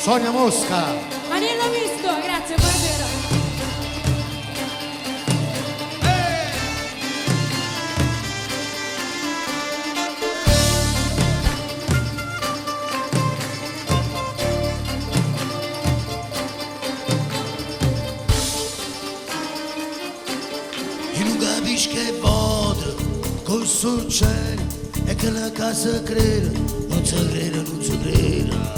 Sonia Mosca. Mariello Misto, grazie, buonasera. E non capisci che vado col successo e che la casa crede, non si crede, non si crede.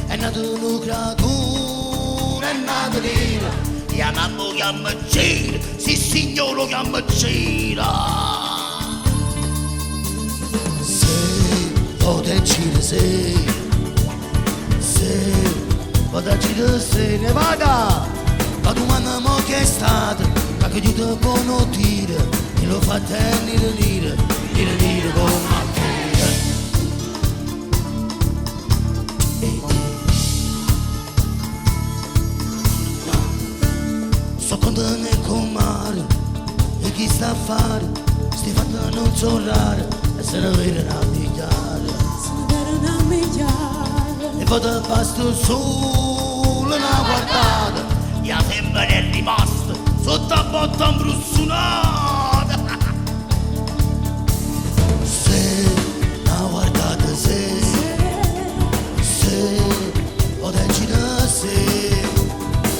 È nato un creatura, è nato Dio, chiamamo gira, sì signore chiama gira. Se vado gira, se vado gira, se ne vada. La domanda mo che è stata, ma che tu te può dire, e lo fa tenere, dire come a te. So contento con mare, e chi sta a fare, sti fatti non sono rare, e se ne vedono a migliare. E vado basta solo una guardata, e a sempre è rimasta, sotto a botta imbrussunata. Se una guardata, se ho deciso se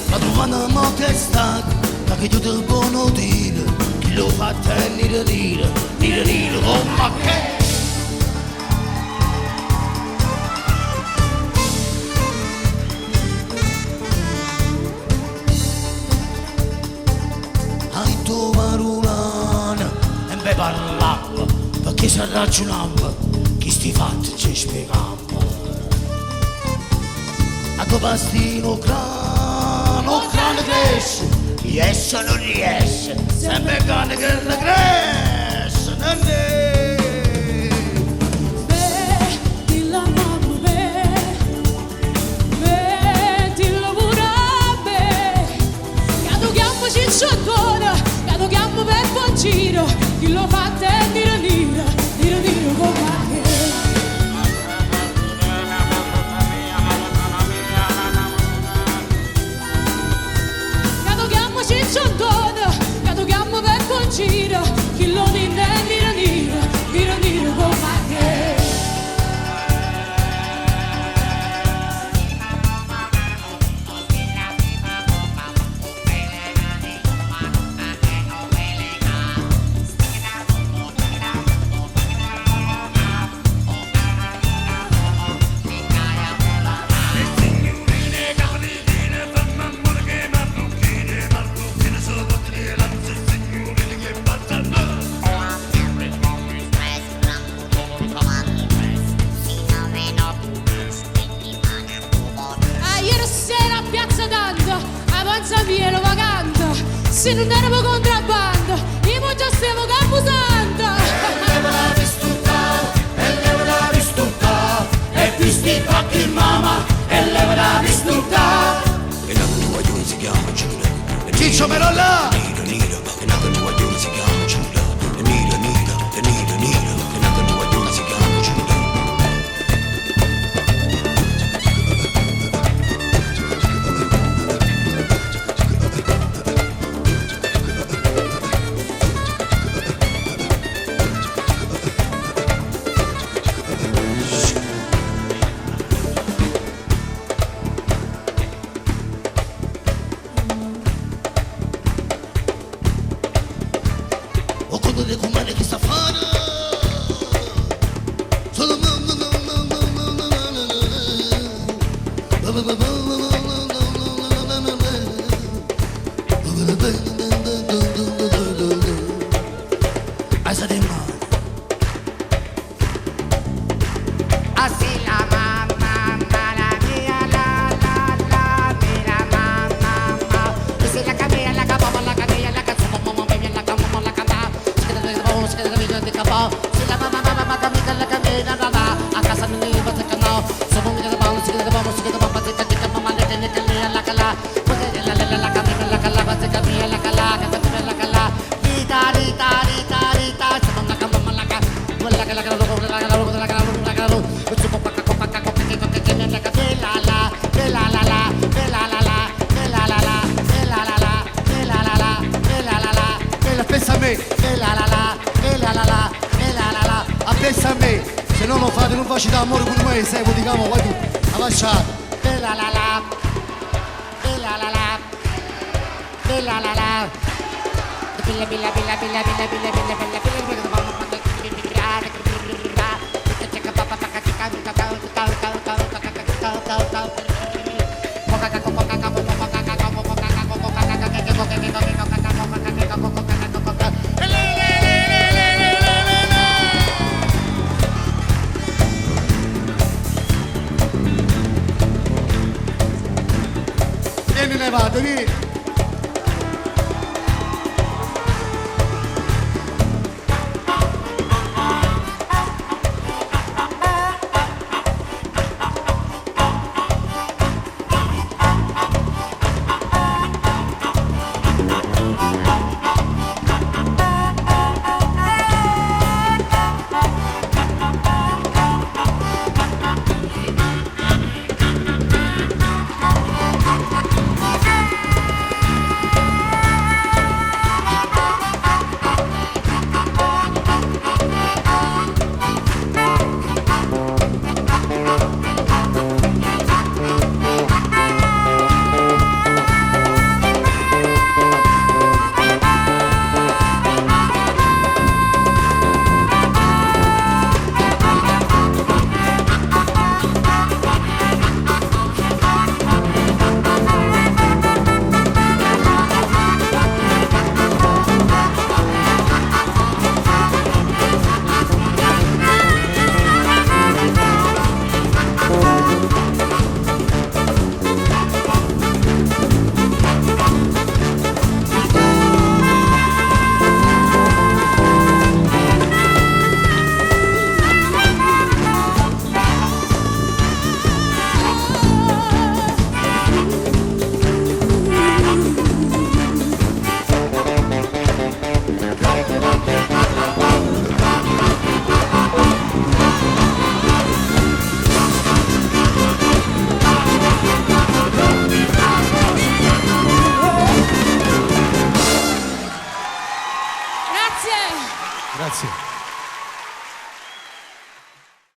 la domanda mo che è stata, ma che tu te buono dire, chi lo fa tenere dire, oh ma che. Hai tu marulana e mi parlava, perché si ragionava, chi sti fatti ci spiegava. A tuo pastino crano cresce, riesce o non riesce, sempre cane che le cresce, non è. Dilla mamma, dilla pure a me, che tu chiamo cicciotona, che tu chiamo per buon giro, chi lo fa te dire come a te. Cicciotona, che tu chiamo per buon giro, chi lo dite dire come a te. Lo vagando, se non eravamo contrabbando, io già stiamo capusando. E leva la vistuta, e visti i fatti mamma, e leva la vistuta. E la tua giù si chiama Giuda. Ciccio però là! E la tua giù si chiama Giuda. E nida, e la tua giù si chiama Giuda. capace d'amore con me, sai, diciamo, vai tu, avanzata. Bella la la, bella la la, bella la la. Bella bella bella bella bella bella bella bella vieni nevato, vieni. Grazie.